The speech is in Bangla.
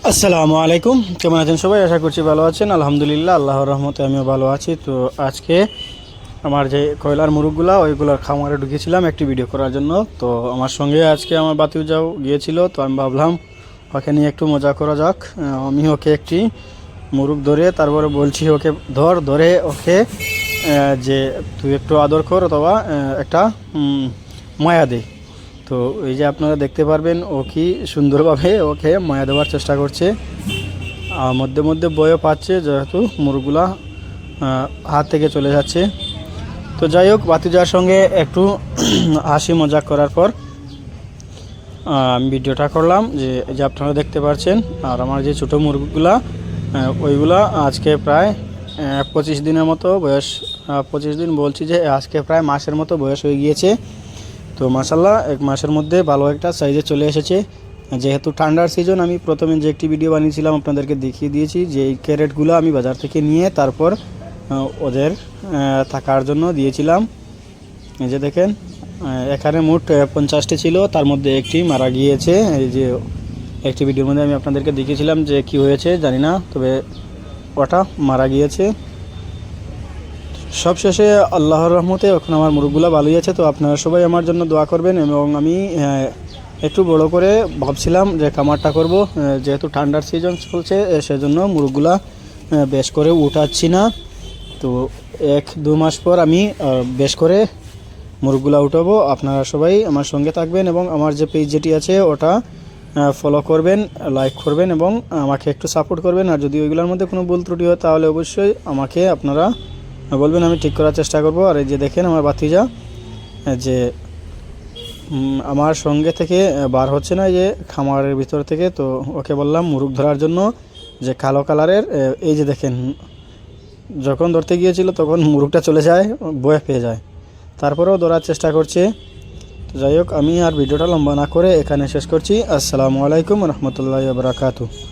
আসসালামু আলাইকুম, কেমন আছেন সবাই? আশা করছি ভালো আছেন। আলহামদুলিল্লাহ, আল্লাহর রহমতে আমিও ভালো আছি। তো আজকে আমার যে কয়লার মুরগগুলা ওইগুলোর খামারে ঢুকেছিলাম একটি ভিডিও করার জন্য। তো আমার সঙ্গে আজকে আমার বাতিজাও গিয়েছিল, তো আমি ভাবলাম ওকে নিয়ে একটু মজা করা যাক। আমি ওকে একটি মুরগ ধরে তারপরে বলছি ওকে ধরে ওকে যে তুই একটু আদর কর অথবা একটা মায়া দে। তো এই যে আপনারা দেখতে পারবেন ও কি সুন্দরভাবে ওকে মায়া দেওয়ার চেষ্টা করছে। মধ্যে মধ্যে বয়ও পাচ্ছে যেহেতু মুরগুলা হাত থেকে চলে যাচ্ছে। তো যাই হোক, বাতিজার সঙ্গে একটু হাসি মজাক করার পর আমি ভিডিওটা করলাম যে আপনারা দেখতে পাচ্ছেন। আর আমার যে ছোটো মুরগিগুলা ওইগুলা আজকে প্রায় 25 দিনের মতো বয়স, 25 দিন বলছি যে আজকে প্রায় মাসের মতো বয়স হয়ে গিয়েছে। তো মাশাল্লাহ 1 মাসের মধ্যে ভালো একটা সাইজে চলে এসেছে। যেহেতু ঠান্ডার সিজন, আমি প্রথমে যে একটি ভিডিও বানিয়েছিলাম আপনাদেরকে দেখিয়ে দিয়েছি যে এই ক্যারেটগুলো আমি বাজার থেকে নিয়ে তারপর ওদের থাকার জন্য দিয়েছিলাম। এই যে দেখেন, এখানে মোট 50টি ছিল, তার মধ্যে একটি মারা গিয়েছে। এই যে একটি ভিডিওর মধ্যে আমি আপনাদেরকে দেখিয়েছিলাম যে কি হয়েছে জানি না, তবে ওটা মারা গিয়েছে। সবশেষে আল্লাহর রহমতে এখন আমার মুরগগুলো ভালোই আছে। তো আপনারা সবাই আমার জন্য দোয়া করবেন। এবং আমি একটু বড় করে ভাবছিলাম যে খামারটা করব, যেহেতু ঠান্ডার সিজন চলছে সেজন্য মুরগগুলা বেশ করে উঠাচ্ছি না। তো 1-2 মাস পর আমি বেশ করে মুরগগুলা উঠাবো। আপনারা সবাই আমার সঙ্গে থাকবেন এবং আমার যে পেজ যেটি আছে ওটা ফলো করবেন, লাইক করবেন এবং আমাকে একটু সাপোর্ট করবেন। আর যদি ওইগুলোর মধ্যে কোনো ভুল ত্রুটি হয় তাহলে অবশ্যই আমাকে আপনারা বলবেন, আমি ঠিক করার চেষ্টা করব। আর এই যে দেখেন আমার বাতিজা যে আমার সঙ্গে থেকে বার হচ্ছে না, এই যে খামারের ভিতর থেকে। তো ওকে বললাম মুরগ ধরার জন্য যে কালো কালারের, এই যে দেখেন যখন ধরতে গিয়েছিল তখন মুরগটা চলে যায়, বয়ে পেয়ে যায়, তারপরেও ধরার চেষ্টা করছে। তো যাই হোক, আমি আর ভিডিওটা লম্বা না করে এখানে শেষ করছি। আসসালামু আলাইকুম রহমতুল্লাহি ওয়া বারাকাতুহু।